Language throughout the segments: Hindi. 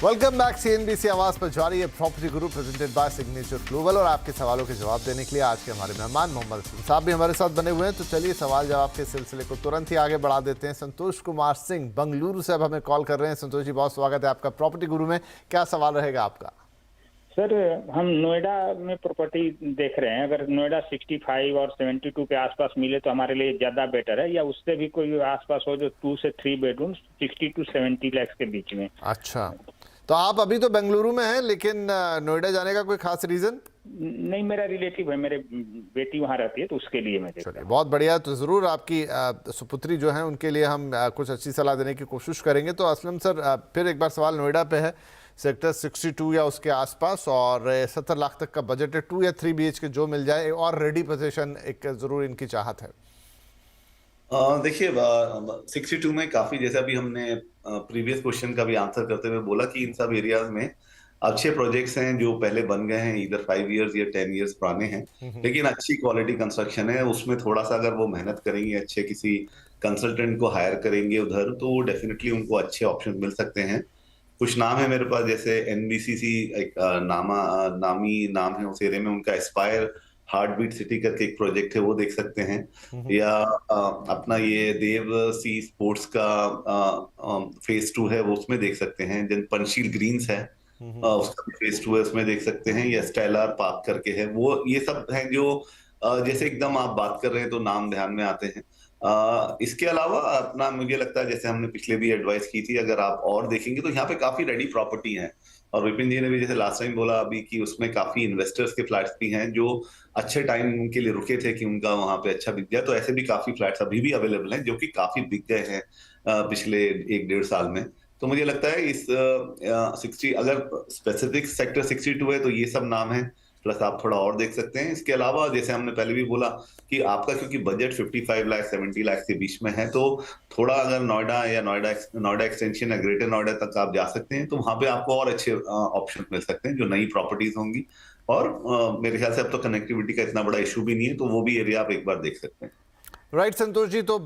Welcome back. सीएनबीसी आवाज पर जारी है property Guru presented by signature global और आपके सवालों के जवाब देने के लिए आज के हमारे मेहमान मोहम्मद असलम साहब भी हमारे साथ बने हुए हैं। तो चलिए सवाल जवाब के सिलसिले को तुरंत ही आगे बढ़ा देते हैं। संतोष कुमार सिंह बंगलुरु से अब हमें कॉल कर रहे हैं। संतोष जी, बहुत स्वागत है आपका प्रॉपर्टी गुरु में। क्या सवाल रहेगा आपका? सर, हम नोएडा में प्रॉपर्टी देख रहे हैं। अगर नोएडा 65 और 72 के आसपास मिले तो हमारे लिए ज्यादा बेटर है, या उससे भी कोई आसपास हो जो 2 से 3 बेडरूम 60 to 70 लाख के बीच में। अच्छा, तो आप अभी तो बेंगलुरु में हैं, लेकिन नोएडा जाने का कोई खास रीजन? नहीं, मेरा रिलेटिव है, मेरे बेटी वहाँ रहती है, तो उसके लिए मैं देख रहा चलिए, हूँ। बहुत बढ़िया। तो ज़रूर आपकी सुपुत्री जो है उनके लिए हम कुछ अच्छी सलाह देने की कोशिश करेंगे। तो असलम सर, फिर एक बार सवाल नोएडा पे है। सेक्टर 62 या उसके आसपास और 70 लाख तक का बजट है। 2 या 3 BHK जो मिल जाए और रेडी पोजीशन एक ज़रूर इनकी चाहत है। देखिए, 62 में काफी, जैसे अभी हमने प्रीवियस क्वेश्चन का भी आंसर करते हुए बोला कि इन सब एरियाज में अच्छे प्रोजेक्ट्स हैं जो पहले बन गए हैं, इधर 5 इयर्स या 10 इयर्स पुराने हैं, लेकिन अच्छी क्वालिटी कंस्ट्रक्शन है। उसमें थोड़ा सा अगर वो मेहनत करेंगे, अच्छे किसी कंसल्टेंट को हायर करेंगे उधर, तो वो डेफिनेटली उनको अच्छे ऑप्शन मिल सकते हैं। कुछ नाम है मेरे पास, जैसे एनबीसीसी एक नामी नाम है उस एरिया में, उनका एस्पायर हार्ट बीट सिटी करके एक प्रोजेक्ट है, वो देख सकते हैं। या अपना ये देव सी स्पोर्ट्स का फेज 2 है, वो उसमें देख सकते हैं। देन पंचशील ग्रीन्स है, उसका भी फेज 2 है, उसमें देख सकते हैं। या स्टेलर पार्क करके है, वो ये सब हैं जो जैसे एकदम आप बात कर रहे हैं तो नाम ध्यान में आते हैं। इसके अलावा अपना मुझे लगता है, जैसे हमने पिछले भी एडवाइस की थी, अगर आप और देखेंगे तो यहाँ पे काफी रेडी प्रॉपर्टी है। और विपिन जी ने भी जैसे लास्ट टाइम बोला अभी कि उसमें काफी इन्वेस्टर्स के फ्लैट्स भी हैं जो अच्छे टाइम के लिए रुके थे कि उनका वहां पे अच्छा बिक गया। तो ऐसे भी काफी फ्लैट्स अभी भी अवेलेबल हैं जो कि काफी बिक गए हैं पिछले 1-1.5 साल में। तो मुझे लगता है इस 60, अगर स्पेसिफिक सेक्टर 62 है तो ये सब नाम है, प्लस आप थोड़ा और देख सकते हैं। इसके अलावा जैसे हमने पहले भी बोला कि आपका क्योंकि बजट 55 लाख 70 लाख के बीच में है, तो थोड़ा अगर नोएडा या नोएडा एक्सटेंशन या ग्रेटर नोएडा तक आप जा सकते हैं, तो वहां पे आपको और अच्छे ऑप्शन मिल सकते हैं जो नई प्रॉपर्टीज होंगी। और मेरे ख्याल से अब तो कनेक्टिविटी का इतना बड़ा इशू भी नहीं है, तो वो भी एरिया आप एक बार देख सकते हैं। राइट संतोष जी, तो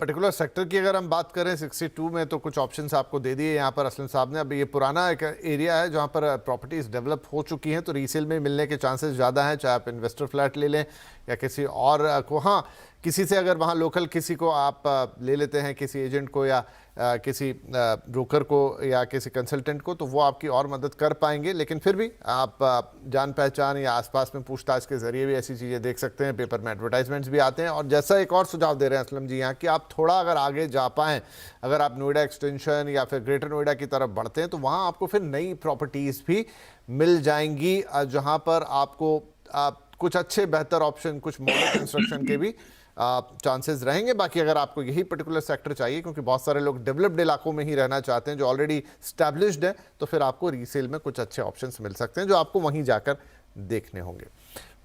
पर्टिकुलर सेक्टर की अगर हम बात करें 62 में, तो कुछ ऑप्शंस आपको दे दिए यहाँ पर असलम साहब ने। अब ये पुराना एक एरिया है जहाँ पर प्रॉपर्टीज डेवलप हो चुकी हैं, तो रीसेल में मिलने के चांसेस ज़्यादा हैं, चाहे आप इन्वेस्टर फ्लैट ले लें या किसी और को। हाँ, किसी से अगर वहाँ लोकल किसी को आप ले लेते हैं, किसी एजेंट को या किसी ब्रोकर को या किसी कंसल्टेंट को, तो वो आपकी और मदद कर पाएंगे। लेकिन फिर भी आप जान पहचान या आसपास में पूछताछ के जरिए भी ऐसी चीज़ें देख सकते हैं। पेपर में एडवर्टाइजमेंट्स भी आते हैं। और जैसा एक और सुझाव दे रहे हैं असलम जी यहाँ कि आप थोड़ा अगर आगे जा पाएँ, अगर आप नोएडा एक्सटेंशन या फिर ग्रेटर नोएडा की तरफ बढ़ते हैं, तो वहाँ आपको फिर नई प्रॉपर्टीज़ भी मिल जाएंगी जहाँ पर आपको कुछ अच्छे बेहतर ऑप्शन, कुछ मॉडल कंस्ट्रक्शन के भी चांसेस रहेंगे। बाकी अगर आपको यही पर्टिकुलर सेक्टर चाहिए, क्योंकि बहुत सारे लोग डेवलप्ड इलाकों में ही रहना चाहते हैं जो ऑलरेडी स्टैब्लिश्ड है, तो फिर आपको रीसेल में कुछ अच्छे ऑप्शंस मिल सकते हैं जो आपको वहीं जाकर देखने होंगे।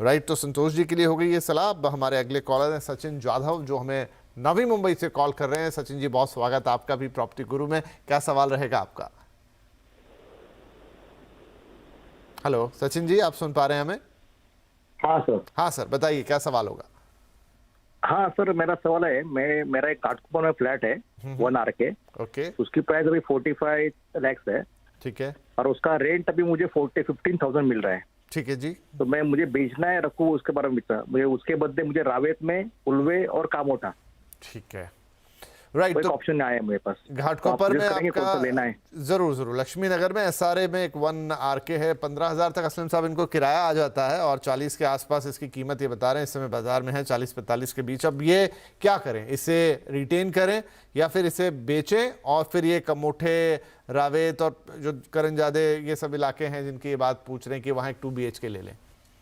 राइट, तो संतोष जी के लिए हो गई ये सलाह। अब हमारे अगले कॉलर हैं सचिन जाधव, जो हमें नवी मुंबई से कॉल कर रहे हैं। सचिन जी, बहुत स्वागत है आपका भी प्रॉपर्टी गुरु में। क्या सवाल रहेगा आपका? हेलो सचिन जी, आप सुन पा रहे हैं हमें? हाँ सर। हाँ सर, बताइए क्या सवाल होगा? हाँ सर, मेरा सवाल है, मेरा एक घाटकोपर में फ्लैट है 1 RK। ओके, उसकी प्राइस अभी 45 लाख है। ठीक है। और उसका रेंट अभी मुझे 15,000 मिल रहा है। ठीक है जी। तो मुझे बेचना है, रखूँ, उसके बारे में मुझे उसके बदले मुझे रावेत में, उल्वे और कामोटा, ठीक है। राइट, तो तो ऑप्शन आया है मेरे पास। घाटकोपर में आपका लेना है। जरूर जरूर लक्ष्मी नगर में SRA में एक 1 RK है। 15,000 तक असलम साहब इनको किराया आ जाता है और 40 के आसपास इसकी कीमत ये बता रहे हैं इस समय बाजार में है, 40-45 के बीच। अब ये क्या करें, इसे रिटेन करें या फिर इसे बेचें और फिर ये कमोठे, रावेत और जो करंजादे, ये सब इलाके हैं जिनकी ये बात पूछ रहे हैं कि वहाँ एक 2 BHK ले लें?